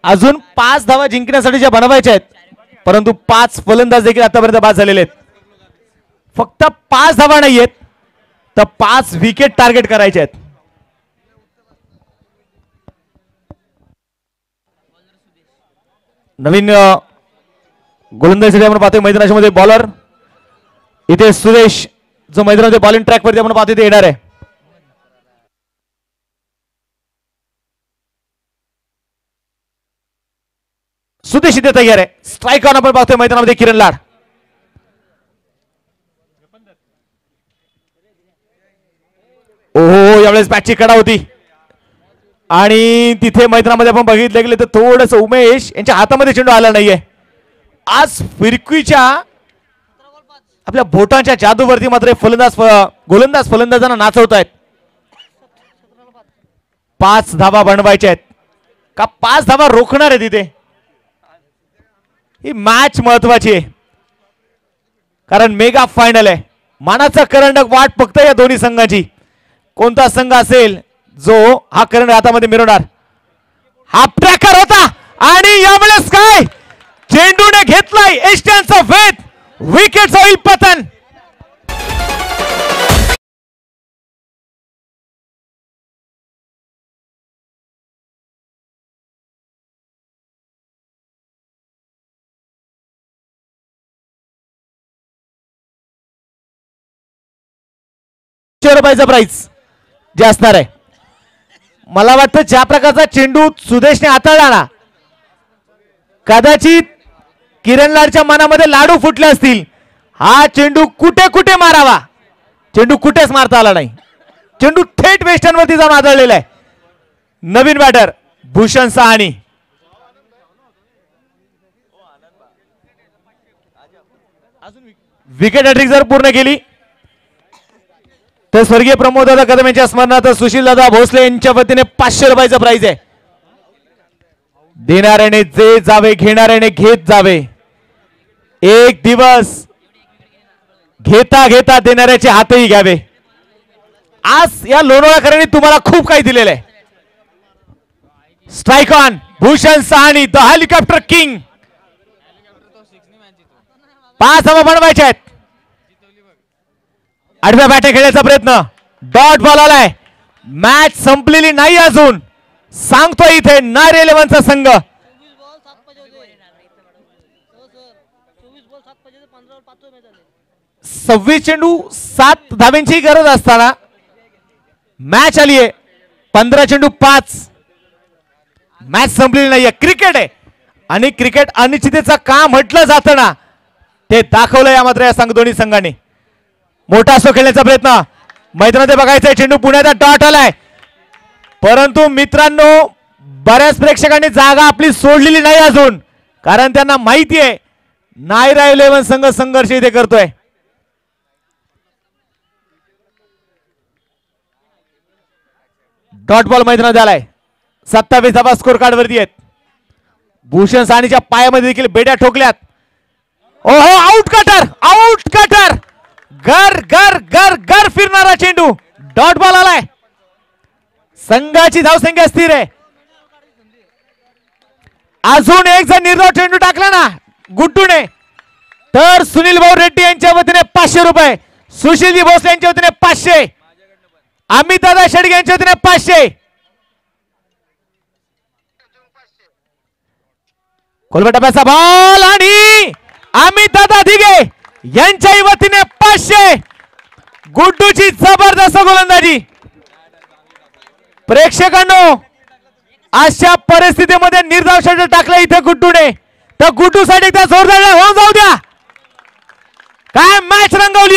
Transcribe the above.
अजून 5 धावा जिंकण्यासाठी ज्या बनवायच्या आहेत, परंतु 5 फलंदाज देखील आतापर्यंत बाद झालेले आहेत. फक्त 5 धावा नाहीयेत तर 5 विकेट टार्गेट करायचे आहेत. नवीन गोलंदाजी आपण पाहतोय मैदानाच्या मध्ये बॉलर इथे सुरेश जो मैदानामध्ये बॉलिंग ट्रॅक वरती आपण पाहतोय ते येणार आहे. सुदेश इथे तयार आहे. स्ट्राईक ऑन आपण पाहतोय मैदानामध्ये किरण लाड. ओहो यावेळेस बॅटची कडा होती आणि तिथे मैदानामध्ये आपण बघितलं गेलं तर थोडस उमेश यांच्या हातामध्ये चेंडू आला नाहीये. आज फिरकीच्या आपल्या बोटांच्या जादूवरती मात्र गोलंदाज फलंदाजांना नाचवतायत. 5 धावा बनवायच्या आहेत का 5 धावा रोखणार आहे तिथे. ही मॅच महत्वाची आहे कारण मेगा फायनल आहे. मानाचा करंडक वाट फक्त या दोन्ही संघांची. कोणता संघ असेल जो हा करंडक हातामध्ये मिळवणार. हा ट्रॅकर होता आणि यावेळेस काय चेंडूने घेतलाय एस्टियनचा वेध. विकेट होईल पतन. ₹100 प्राइस जे असणार आहे. मला वाटतं ज्या प्रकारचा चेंडू सुदेशने हाताळला ना कदाचित किरण लाडच्या मनामध्ये लाडू फुटले असतील. हा चेंडू कुठे कुठे मारावा, चेंडू कुठेच मारता आला नाही. चेंडू थेट वेस्टर्न वरती जाऊन आदळलेला आहे. नवीन batter Bhushan Sahani. Wicket hattrick जर पूर्ण केली तर स्वर्गीय प्रमोद दादा कदम यांच्या स्मरणार्थ सुशील दादा भोसले यांच्या वतीने ₹500 प्राइज आहे. देणाऱ्याने जे जावे घेणाऱ्याने घेत जावे. एक दिवस घेता घेता देणाऱ्याचे हातही घ्यावे. आज या लोणावळाकरांनी तुम्हाला खूप काही दिलेलं आहे. Strike on Bhushan Sahani the helicopter king. 5 धावा बनवायच्या आहेत. आडव्या बॅटे खेळण्याचा प्रयत्न. डॉट बॉल आलाय. मॅच संपलेली नाही अजून. सांगतो इथे नायर 11चा संघ. 26 चेंडू 7 धाव्यांची गरज असताना मॅच आली आहे 15 चेंडू 5. मॅच संपलेली नाहीये. क्रिकेट आहे आणि क्रिकेट अनिश्चिततेचा का म्हटलं जातं ना ते दाखवलं या मात्र या दोन्ही संघांनी. मोठा सो खेळण्याचा प्रयत्न. मैदानात बघायचंय चेंडू पुण्याचा डॉट आलाय परंतु मित्रांनो बऱ्याच प्रेक्षकांनी जागा आपली सोडलेली नाही अजून कारण त्यांना माहिती आहे नायर 11 संघ संघर्ष इथे करतोय. डॉट बॉल मैदानात आलाय. 27 धावा स्कोर कार्ड वरती आहेत. भूषण साहनीच्या पायामध्ये देखील बेड्या ठोकल्यात. ओहो आउट कटर, आउट कटर. घर घर घर घर फिरणारा चेंडू. डॉट बॉल आलाय. संघाची धावसंख्या स्थिर आहे. अजून एक जर निर्धाव चेंडू टाकला ना गुड्डूने तर सुनील भाऊ रेड्डी यांच्या वतीने ₹500. सुशीलजी भोसले यांच्या वतीने 500. अमित दादा शेडगे यांच्या वतीने 500. खोलवा टप्प्याचा बॉल आणि अमित दादा दिघे यांच्याही वतीने 500. गुड्डूची जबरदस्त गोलंदाजी. प्रेक्षकांनो अशा परिस्थितीमध्ये निर्धाव षटक टाकलं इथे गुड्डूने तर गुड्डूसाठी एकदा जोरदार होऊन जाऊ द्या. काय मॅच रंगवली.